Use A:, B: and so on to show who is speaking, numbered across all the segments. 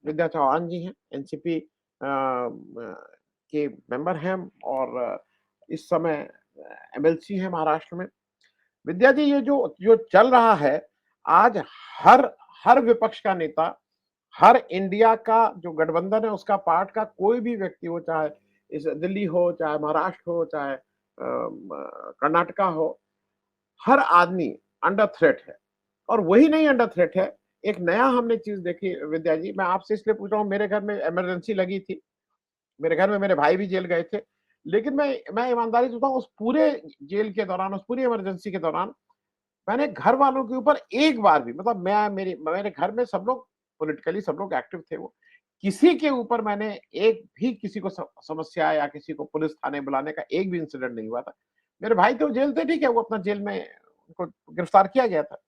A: विद्या चौहान जी हैं, एनसीपी के मेंबर हैं और इस समय एमएलसी हैं महाराष्ट्र में। विद्या जी, ये जो जो चल रहा है, आज हर हर विपक्ष का नेता, हर इंडिया का जो गठबंधन है उसका पार्ट का कोई भी व्यक्ति हो, चाहे इस दिल्ली हो, चाहे महाराष्ट्र हो, चाहे कर्नाटका हो, हर आदमी अंडर थ्रेट है। और वही नहीं अंडर थ्रेट है, एक नया हमने चीज़ देखी विद्या जी, मैं आपसे इसलिए पूछ रहा हूँ, मेरे घर में इमरजेंसी लगी थी, मेरे घर में मेरे भाई भी जेल गए थे। लेकिन मैं ईमानदारी से बताऊँ, उस पूरे जेल के दौरान, उस पूरी इमरजेंसी के दौरान मैंने घर वालों के ऊपर एक बार भी, मतलब मेरे घर में सब लोग पॉलिटिकली सब लोग एक्टिव थे वो। किसी के ऊपर मैंने एक भी किसी को समस्या या किसी को पुलिस थाने बुलाने का एक भी इंसिडेंट नहीं हुआ था। मेरे भाई तो जेल थे, ठीक है, वो अपना जेल में उनको गिरफ्तार किया गया था।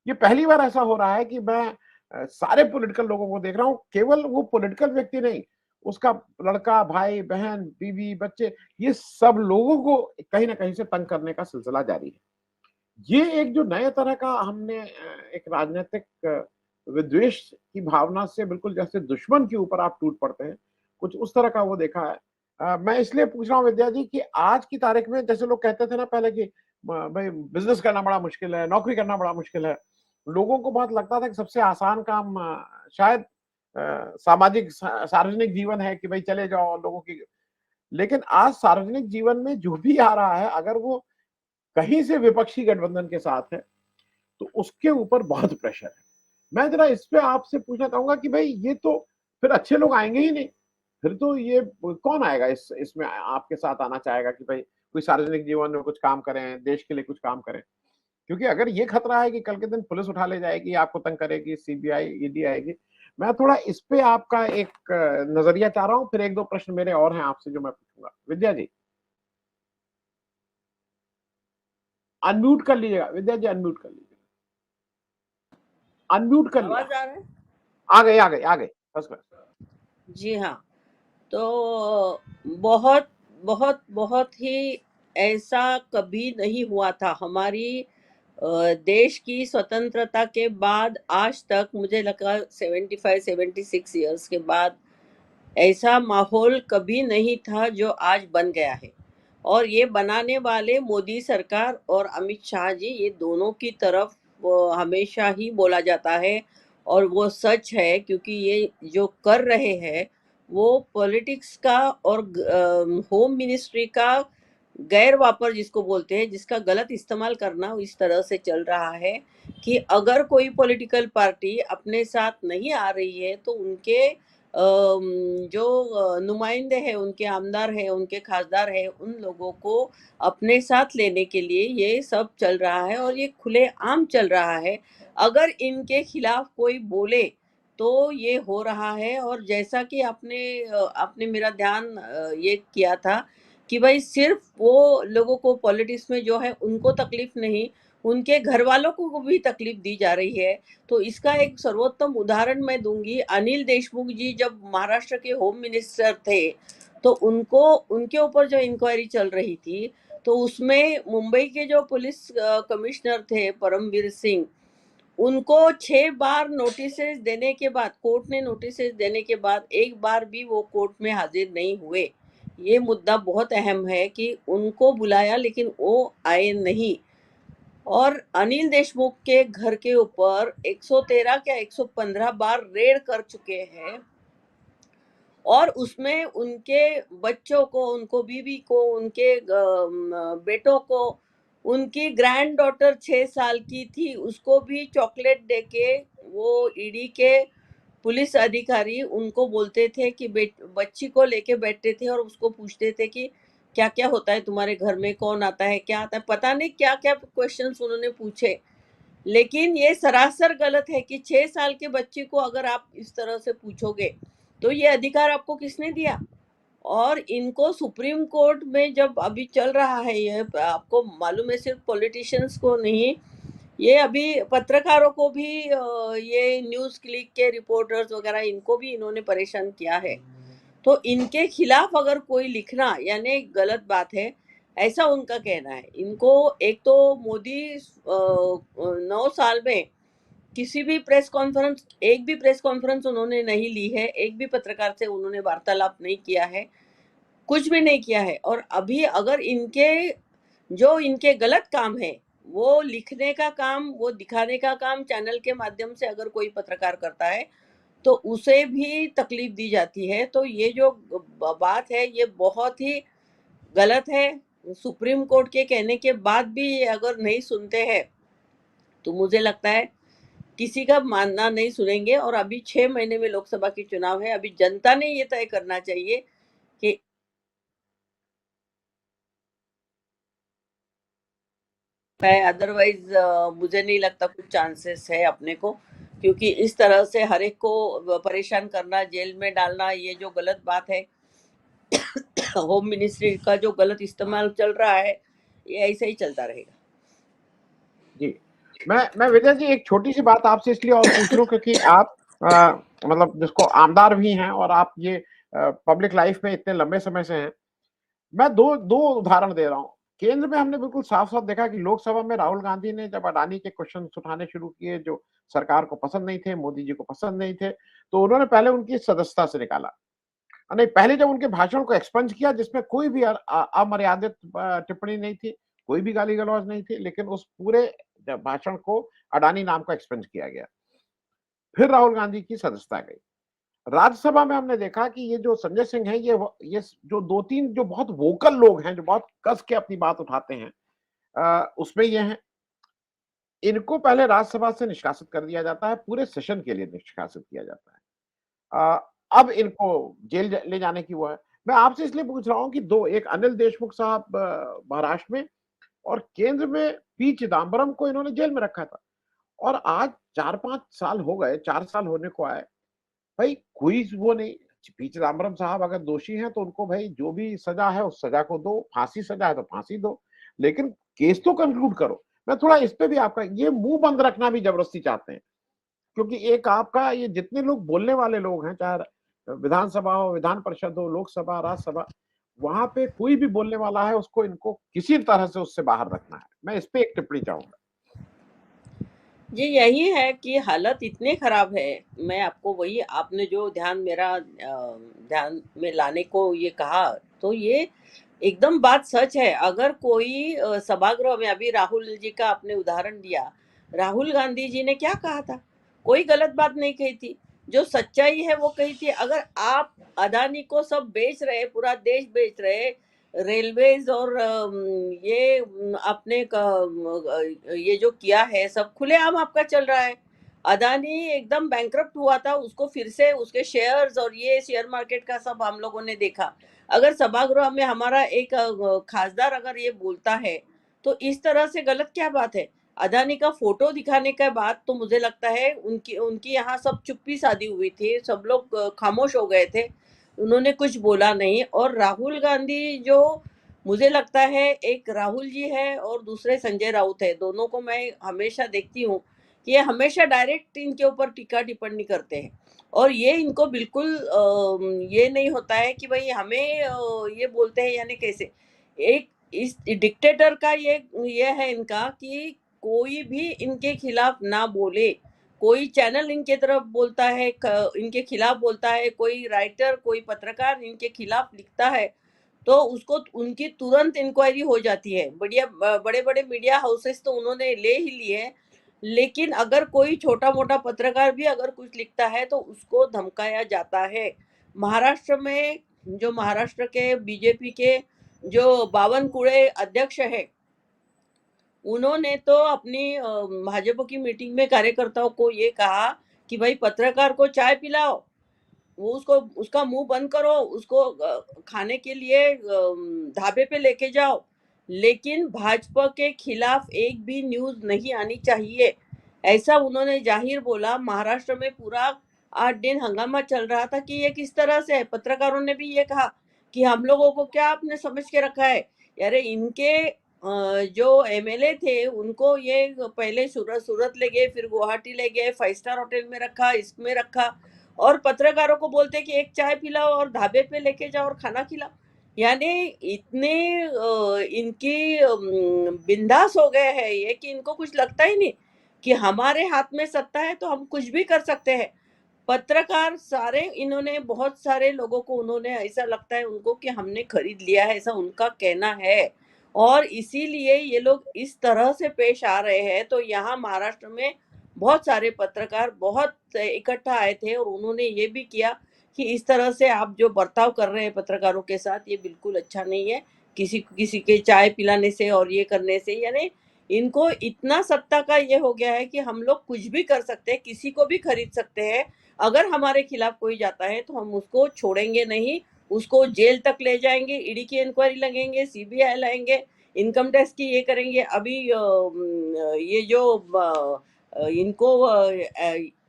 A: ये पहली बार ऐसा हो रहा है कि मैं सारे पॉलिटिकल लोगों को देख रहा हूँ, केवल वो पॉलिटिकल व्यक्ति नहीं, उसका लड़का, भाई, बहन, बीवी, बच्चे, ये सब लोगों को कहीं न कहीं से तंग करने का सिलसिला जारी है। ये एक जो नए तरह का हमने एक राजनीतिक विद्वेष की भावना से बिल्कुल जैसे दुश्मन के ऊपर आप टूट पड़ते हैं, कुछ उस तरह का वो देखा है। मैं इसलिए पूछ रहा हूँ विद्या जी कि आज की तारीख में जैसे लोग कहते थे ना पहले कि भई बिज़नेस करना बड़ा मुश्किल है, नौकरी करना बड़ा मुश्किल है। लोगों को बहुत लगता था कि सबसे आसान काम शायद सामाजिक सार्वजनिक जीवन है कि भई चले जाओ लोगों की, लेकिन आज सार्वजनिक जीवन में जो भी आ रहा है, अगर वो कहीं से विपक्षी गठबंधन के साथ है, तो उसके ऊपर बहुत प्रेशर है। मैं ज़रा इस पे आपसे पूछना चाहूँगा कि भई ये तो फिर अच्छे लोग आएँगे ही नहीं। फिर तो ये कौन आएगा इसमें आपके साथ आना चाहेगा कि भई कोई सार्वजनिक जीवन में कुछ काम करें, देश के लिए कुछ काम करें। क्योंकि अगर ये खतरा है कि कल के दिन पुलिस उठा ले जाएगी, आपको तंग करेगी, सीबीआई, ईडी आएगी। मैं थोड़ा इस पे आपका एक नज़रिया चाह रहा हूँ, फिर 1-2 प्रश्न मेरे और हैं आपसे जो मैं पूछूँगा। विद्या जी, अनम्यूट कर लीजिएगा। विद्या जी अनम्यूट कर लीजिए। अनम्यूट कर लिया।
B: आवाज आ रहा है?
A: आ गए। First class.
B: जी हाँ। तो बहुत बहुत बहुत ही ऐसा कभी नहीं हुआ था हमारी देश की स्वतंत्रता के बाद आज तक। मुझे लगा 75-76 ईयर्स के बाद ऐसा माहौल कभी नहीं था जो आज बन गया है। और ये बनाने वाले मोदी सरकार और अमित शाह जी, ये दोनों की तरफ वो हमेशा ही बोला जाता है। और वो सच है, क्योंकि ये जो कर रहे हैं वो पॉलिटिक्स का और होम मिनिस्ट्री का गैर वापर जिसको बोलते हैं, जिसका गलत इस्तेमाल करना इस तरह से चल रहा है कि अगर कोई पॉलिटिकल पार्टी अपने साथ नहीं आ रही है तो उनके जो नुमाइंदे हैं, उनके आमदार हैं, उनके खासदार हैं, उन लोगों को अपने साथ लेने के लिए ये सब चल रहा है और ये खुलेआम चल रहा है। अगर इनके खिलाफ कोई बोले तो ये हो रहा है। और जैसा कि आपने मेरा ध्यान ये किया था कि भाई सिर्फ वो लोगों को पॉलिटिक्स में जो है उनको तकलीफ नहीं, उनके घर वालों को भी तकलीफ दी जा रही है। तो इसका एक सर्वोत्तम उदाहरण मैं दूंगी। अनिल देशमुख जी जब महाराष्ट्र के होम मिनिस्टर थे तो उनको उनके ऊपर जो इंक्वायरी चल रही थी, तो उसमें मुंबई के जो पुलिस कमिश्नर थे परमवीर सिंह, उनको 6 बार नोटिसेस देने के बाद, कोर्ट ने नोटिसेस देने के बाद एक बार भी वो कोर्ट में हाजिर नहीं हुए। ये मुद्दा बहुत अहम है कि उनको बुलाया लेकिन वो आए नहीं। और अनिल देशमुख के घर के ऊपर 113 क्या 115 बार रेड कर चुके हैं। और उसमें उनके बच्चों को, उनको बीवी को, उनके बेटों को, उनकी ग्रैंड डॉटर 6 साल की थी, उसको भी चॉकलेट देके वो ईडी के पुलिस अधिकारी उनको बोलते थे कि बच्ची को लेके बैठते थे और उसको पूछते थे कि क्या क्या होता है तुम्हारे घर में, कौन आता है, क्या आता है, पता नहीं क्या क्या क्वेश्चंस उन्होंने पूछे। लेकिन ये सरासर गलत है कि 6 साल के बच्चे को अगर आप इस तरह से पूछोगे तो ये अधिकार आपको किसने दिया। और इनको सुप्रीम कोर्ट में जब अभी चल रहा है, ये आपको मालूम है, सिर्फ पॉलिटिशियंस को नहीं, ये अभी पत्रकारों को भी, ये न्यूज़ क्लिक के रिपोर्टर्स वगैरह, इनको भी इन्होंने परेशान किया है। तो इनके खिलाफ अगर कोई लिखना यानी गलत बात है, ऐसा उनका कहना है। इनको एक तो मोदी 9 साल में किसी भी प्रेस कॉन्फ्रेंस, एक भी प्रेस कॉन्फ्रेंस उन्होंने नहीं ली है, एक भी पत्रकार से उन्होंने वार्तालाप नहीं किया है, कुछ भी नहीं किया है। और अभी अगर इनके गलत काम है, वो लिखने का काम, वो दिखाने का काम चैनल के माध्यम से अगर कोई पत्रकार करता है, तो उसे भी तकलीफ दी जाती है। तो ये जो बात है, ये बहुत ही गलत है। सुप्रीम कोर्ट के कहने के बाद भी ये अगर नहीं सुनते हैं, तो मुझे लगता है किसी का मानना नहीं सुनेंगे। और अभी 6 महीने में लोकसभा की चुनाव है, अभी जनता ने ये तय करना चाहिए कि अदरवाइज मुझे नहीं लगता कुछ चांसेस है अपने को, क्योंकि इस तरह से हर एक को परेशान करना, जेल में डालना, ये जो गलत बात है, होम मिनिस्ट्री का जो गलत इस्तेमाल चल रहा है, ये ऐसे ही चलता रहेगा।
A: जी, मैं विजय जी एक छोटी-सी बात आपसे इसलिए और पूछ रहा हूँ क्योंकि आप मतलब जिसको आमदार भी हैं और आप ये पब्लिक लाइफ में इतने लंबे समय से हैं। मैं 2 उदाहरण दे रहा हूँ। केंद्र में हमने बिल्कुल साफ-साफ देखा कि लोकसभा में राहुल गांधी ने जब अडानी के क्वेश्चन्स उठाने शुरू किए जो सरकार को पसंद नहीं थे, मोदी जी को पसंद नहीं थे, तो उन्होंने पहले उनकी सदस्यता से निकाला। नहीं, पहले जब उनके भाषण को एक्सपंज किया जिसमें कोई भी अमर्यादित टिप्पणी नहीं थी, कोई भी गाली-गलौज नहीं थी, लेकिन उस पूरे भाषण को अडानी नाम का एक्सपंज किया गया। फिर राहुल गांधी की सदस्यता गई। राज्यसभा में हमने देखा कि ये जो संजय सिंह है, ये जो 2-3 जो बहुत वोकल लोग हैं, जो बहुत कस के अपनी बात उठाते हैं, उसमें ये हैं। इनको पहले राज्यसभा से निष्कासित कर दिया जाता है, पूरे सेशन के लिए निष्कासित किया जाता है। अब इनको जेल ले जाने की वो है। मैं आपसे इसलिए पूछ रहा हूँ कि 2 एक अनिल देशमुख साहब महाराष्ट्र में और केंद्र में पी चिदम्बरम को इन्होंने जेल में रखा था और आज 4-5 साल हो गए, 4 साल होने को आए। भाई कोई वो नहीं, पी चिदम्बरम साहब अगर दोषी हैं तो उनको भाई जो भी सजा है उस सजा को दो, फांसी सजा है तो फांसी दो, लेकिन केस तो कंक्लूड करो। मैं थोड़ा इस पे भी आपका ये मुंह बंद रखना भी जबरदस्ती चाहते हैं क्योंकि एक आपका ये जितने लोग बोलने वाले लोग हैं, चाहे विधानसभा हो, विधान परिषद हो, लोकसभा, राज्यसभा, वहां पे कोई भी बोलने वाला है उसको इनको किसी तरह से उससे बाहर रखना है। मैं इस पे एक टिप्पणी चाहूंगा।
B: जी, यही है कि हालत इतने खराब है। मैं आपको वही, आपने जो ध्यान में लाने को ये कहा, तो ये एकदम बात सच है। अगर कोई सभागृह में, अभी राहुल जी का आपने उदाहरण दिया, राहुल गांधी जी ने क्या कहा था? कोई गलत बात नहीं कही थी, जो सच्चाई है वो कही थी। अगर आप अदानी को सब बेच रहे, पूरा देश बेच रहे, रेलवेज और आपने ये जो किया है सब खुलेआम आपका चल रहा है। अदानी एकदम बैंकरप्ट हुआ था, उसको फिर से उसके शेयर्स और ये शेयर मार्केट का सब हम लोगों ने देखा। अगर सभागृह में हमारा एक खासदार अगर ये बोलता है, तो इस तरह से गलत क्या बात है? अदानी का फोटो दिखाने के बाद तो मुझे लगता है उनकी उनकी यहाँ सब चुप्पी साधी हुई थी, सब लोग खामोश हो गए थे, उन्होंने कुछ बोला नहीं। और राहुल गांधी जो, मुझे लगता है एक राहुल जी है और दूसरे संजय राउत है, दोनों को मैं हमेशा देखती हूँ कि ये हमेशा डायरेक्ट इनके ऊपर टीका टिप्पणी करते हैं। और ये इनको बिल्कुल ये नहीं होता है कि भाई हमें ये बोलते हैं यानी कैसे। एक इस डिक्टेटर का ये है इनका कि कोई भी इनके खिलाफ ना बोले। कोई चैनल इनके तरफ बोलता है, इनके खिलाफ बोलता है, कोई राइटर, कोई पत्रकार इनके खिलाफ लिखता है, तो उसको उनकी तुरंत इंक्वायरी हो जाती है। बढ़िया बड़े बड़े मीडिया हाउसेस तो उन्होंने ले ही लिए हैं, लेकिन अगर कोई छोटा मोटा पत्रकार भी अगर कुछ लिखता है तो उसको धमकाया जाता है। महाराष्ट्र में, जो महाराष्ट्र के बीजेपी के जो बावनकुळे अध्यक्ष है, उन्होंने तो अपनी भाजपा की मीटिंग में कार्यकर्ताओं को ये कहा कि भाई पत्रकार को चाय पिलाओ, वो उसको, उसका मुंह बंद करो, उसको खाने के लिए ढाबे पे लेके जाओ, लेकिन भाजपा के खिलाफ एक भी न्यूज नहीं आनी चाहिए, ऐसा उन्होंने जाहिर बोला। महाराष्ट्र में पूरा 8 दिन हंगामा चल रहा था कि ये किस तरह से है। पत्रकारों ने भी ये कहा कि हम लोगों को क्या आपने समझ के रखा है? अरे इनके जो एमएलए थे उनको ये पहले सूरत ले गए, फिर गुवाहाटी ले गए, 5 स्टार होटल में रखा, इसमें रखा, और पत्रकारों को बोलते कि एक चाय पिलाओ और ढाबे पे लेके जाओ और खाना खिलाओ। यानी इतने इनकी बिंदास हो गए हैं ये कि इनको कुछ लगता ही नहीं। कि हमारे हाथ में सत्ता है तो हम कुछ भी कर सकते हैं। पत्रकार सारे इन्होंने बहुत सारे लोगों को उन्होंने ऐसा लगता है उनको कि हमने खरीद लिया है, ऐसा उनका कहना है। और इसीलिए ये लोग इस तरह से पेश आ रहे हैं। तो यहाँ महाराष्ट्र में बहुत सारे पत्रकार बहुत इकट्ठा आए थे और उन्होंने ये भी किया कि इस तरह से आप जो बर्ताव कर रहे हैं पत्रकारों के साथ, ये बिल्कुल अच्छा नहीं है। किसी के चाय पिलाने से और ये करने से, यानी इनको इतना सत्ता का ये हो गया है कि हम लोग कुछ भी कर सकते हैं, किसी को भी खरीद सकते हैं। अगर हमारे खिलाफ कोई जाता है तो हम उसको छोड़ेंगे नहीं, उसको जेल तक ले जाएंगे, ईडी की इंक्वायरी लगेंगे, सीबीआई लाएंगे, इनकम टैक्स की ये करेंगे। अभी ये जो इनको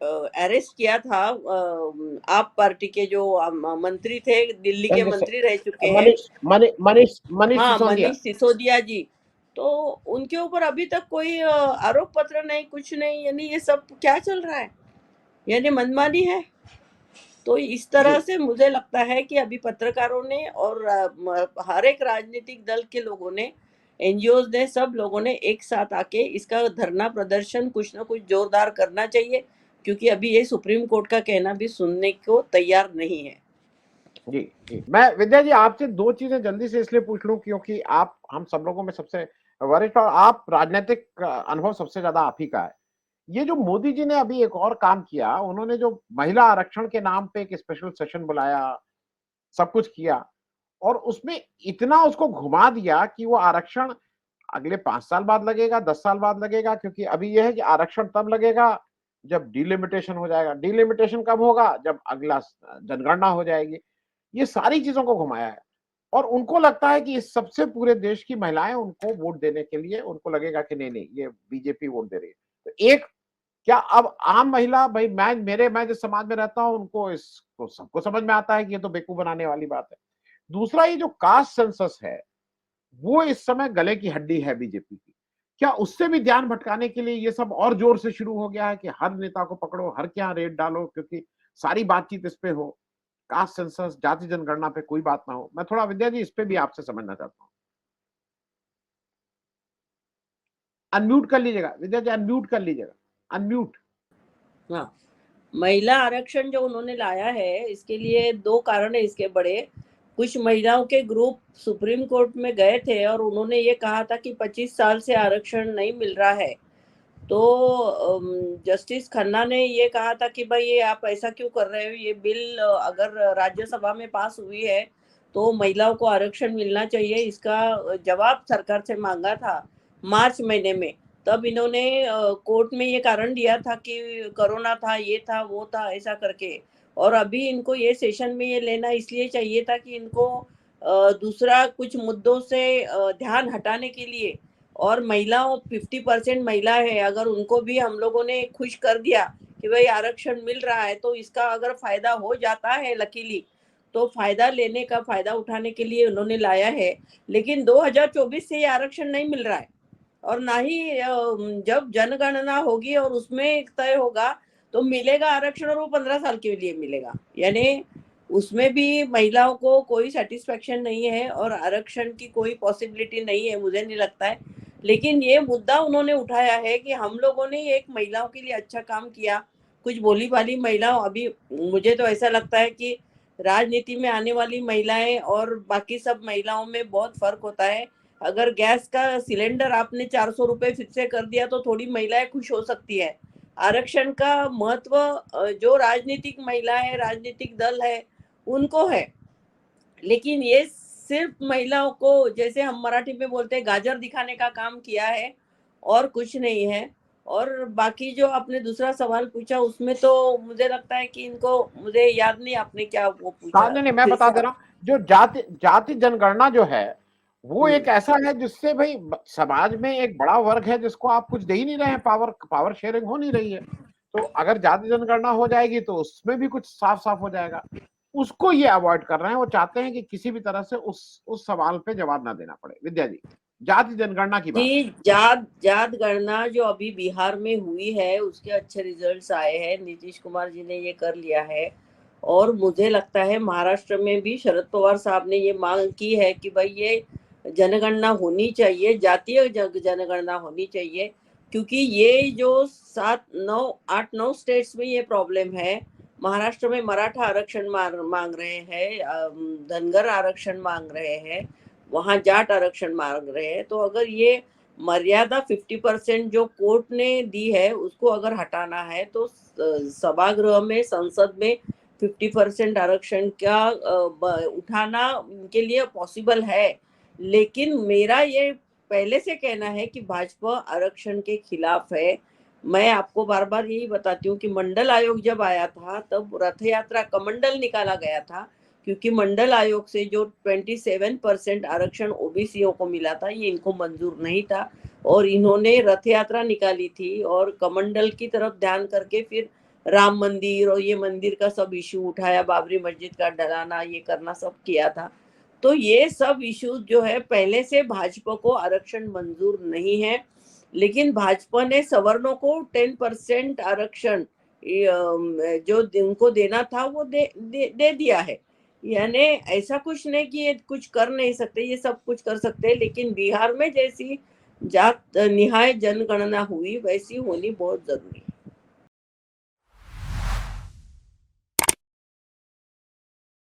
B: अरेस्ट किया था, आप पार्टी के जो मंत्री थे, दिल्ली के
A: संजय
B: मंत्री रह चुके हैं,
A: मनीष
B: हाँ
A: सिसोदिया।
B: मनीष सिसोदिया जी। तो उनके ऊपर अभी तक कोई आरोप पत्र नहीं, कुछ नहीं। यानी ये सब क्या चल रहा है, यानी मनमानी है। तो इस तरह
A: जी
B: से मुझे लगता है कि अभी पत्रकारों ने और हर एक राजनीतिक दल के लोगों ने, एनजीओज ने, सब लोगों ने एक साथ आके इसका धरना प्रदर्शन कुछ ना कुछ जोरदार करना चाहिए, क्योंकि अभी ये सुप्रीम कोर्ट का कहना भी सुनने को तैयार नहीं है।
A: जी जी, मैं विद्या जी आपसे दो चीजें जल्दी से इसलिए पूछ लूं क्योंकि आप हम सब लोगों में सबसे वरिष्ठ और आप राजनीतिक अनुभव सबसे ज्यादा आप ही का है। ये जो मोदी जी ने अभी एक और काम किया, उन्होंने जो महिला आरक्षण के नाम पे एक स्पेशल सेशन बुलाया, सब कुछ किया और उसमें इतना उसको घुमा दिया कि वो आरक्षण अगले 5 साल बाद लगेगा, 10 साल बाद लगेगा, क्योंकि अभी यह है कि आरक्षण तब लगेगा जब डिलिमिटेशन हो जाएगा। डिलिमिटेशन कब होगा? जब अगला जनगणना हो जाएगी। ये सारी चीजों को घुमाया है और उनको लगता है कि इस सबसे पूरे देश की महिलाएं उनको वोट देने के लिए उनको लगेगा कि नहीं नहीं ये बीजेपी वोट दे रही है। तो एक क्या अब आम महिला, भाई मैं जिस समाज में रहता हूं उनको इसको सबको समझ में आता है कि ये तो बेवकूफ बनाने वाली बात है। दूसरा ये जो कास्ट सेंसस है वो इस समय गले की हड्डी है बीजेपी की। क्या उससे भी ध्यान भटकाने के लिए ये सब और जोर से शुरू हो गया है कि हर नेता को पकड़ो, हर क्या रेट डालो, क्योंकि सारी बातचीत इस पे हो, कास्ट सेंसस, जाति जनगणना पे कोई बात ना हो। मैं थोड़ा विद्या जी इस पे भी आपसे समझना चाहता हूँ। अनम्यूट कर लीजिएगा विद्या जी, अनम्यूट कर लीजिएगा, अनम्यूट।
B: हाँ, महिला आरक्षण जो उन्होंने लाया है, इसके लिए दो कारण है इसके बड़े। कुछ महिलाओं के ग्रुप सुप्रीम कोर्ट में गए थे और उन्होंने ये कहा था कि 25 साल से आरक्षण नहीं मिल रहा है। तो जस्टिस खन्ना ने ये कहा था कि भाई ये आप ऐसा क्यों कर रहे हो, ये बिल अगर राज्यसभा में पास हुई है तो महिलाओं को आरक्षण मिलना चाहिए। इसका जवाब सरकार से मांगा था मार्च महीने में। तब इन्होंने कोर्ट में ये कारण दिया था कि कोरोना था, ये था, वो था, ऐसा करके। और अभी इनको ये सेशन में ये लेना इसलिए चाहिए था कि इनको दूसरा कुछ मुद्दों से ध्यान हटाने के लिए, और महिलाओं 50% महिला है, अगर उनको भी हम लोगों ने खुश कर दिया कि भाई आरक्षण मिल रहा है, तो इसका अगर फायदा हो जाता है लकीली, तो फायदा लेने का, फायदा उठाने के लिए उन्होंने लाया है। लेकिन 2024 से ये आरक्षण नहीं मिल रहा है और ना ही जब जनगणना होगी और उसमें तय होगा तो मिलेगा आरक्षण, और वो 15 साल के लिए मिलेगा। यानी उसमें भी महिलाओं को कोई सेटिस्फेक्शन नहीं है और आरक्षण की कोई पॉसिबिलिटी नहीं है, मुझे नहीं लगता है। लेकिन ये मुद्दा उन्होंने उठाया है कि हम लोगों ने एक महिलाओं के लिए अच्छा काम किया। कुछ बोली वाली महिलाओं, अभी मुझे तो ऐसा लगता है कि राजनीति में आने वाली महिलाएं और बाकी सब महिलाओं में बहुत फर्क होता है। अगर गैस का सिलेंडर आपने 400 रुपए फिर से कर दिया तो थोड़ी महिलाएं खुश हो सकती है। आरक्षण का महत्व जो राजनीतिक महिलाएं, राजनीतिक दल है, उनको है। लेकिन ये सिर्फ महिलाओं को, जैसे हम मराठी में बोलते हैं, गाजर दिखाने का काम किया है और कुछ नहीं है। और बाकी जो आपने दूसरा सवाल पूछा उसमें तो मुझे लगता है कि इनको, मुझे याद नहीं आपने क्या वो पूछा,
A: नहीं नहीं, मैं
B: फिर
A: बता
B: से
A: दे
B: आप।
A: रहा हूँ। जो जाति जाति जनगणना जो है वो
B: हम्म।
A: एक ऐसा है जिससे भाई समाज में एक बड़ा वर्ग है जिसको आप कुछ दे ही नहीं रहे हैं, पावर पावर शेयरिंग हो नहीं रही है। तो अगर जाति जनगणना हो जाएगी तो उसमें भी कुछ साफ साफ हो जाएगा। उसको ये अवॉइड कर रहे हैं, वो चाहते हैं कि किसी भी तरह से उस सवाल पे जवाब ना देना पड़े। विद्या जी, जाति जनगणना की बात।
B: जी, जात जात गणना जो अभी बिहार में हुई है उसके अच्छे रिजल्ट्स आए हैं, नीतीश कुमार जी ने ये कर लिया है। और मुझे लगता है महाराष्ट्र में भी शरद पवार साहब ने ये मांग की है कि भाई ये जनगणना होनी चाहिए, जातीय जनगणना होनी चाहिए, क्योंकि ये जो 8-9 स्टेट्स में ये प्रॉब्लम है। महाराष्ट्र में मराठा आरक्षण मांग रहे हैं, धनगर आरक्षण मांग रहे हैं, वहाँ जाट आरक्षण मांग रहे हैं। तो अगर ये मर्यादा 50% जो कोर्ट ने दी है उसको अगर हटाना है तो सभागृह में, संसद में 50% आरक्षण का उठाना उनके लिए पॉसिबल है। लेकिन मेरा ये पहले से कहना है कि भाजपा आरक्षण के खिलाफ है। मैं आपको बार बार यही बताती हूँ कि मंडल आयोग जब आया था तब रथ यात्रा कमंडल निकाला गया था, क्योंकि मंडल आयोग से जो 27% आरक्षण ओबीसीओ को मिला था ये इनको मंजूर नहीं था, और इन्होंने रथ यात्रा निकाली थी और कमंडल की तरफ ध्यान करके फिर राम मंदिर और ये मंदिर का सब इशू उठाया, बाबरी मस्जिद का डराना, ये करना सब किया था। तो ये सब इश्यूज जो है पहले से भाजपा को आरक्षण मंजूर नहीं है, लेकिन भाजपा ने सवर्णों को 10% आरक्षण जो उनको देना था वो दे दिया है। यानी ऐसा कुछ नहीं कि ये कुछ कर नहीं सकते, ये सब कुछ कर सकते हैं, लेकिन बिहार में जैसी जात निहाय जनगणना हुई वैसी होनी बहुत जरूरी है।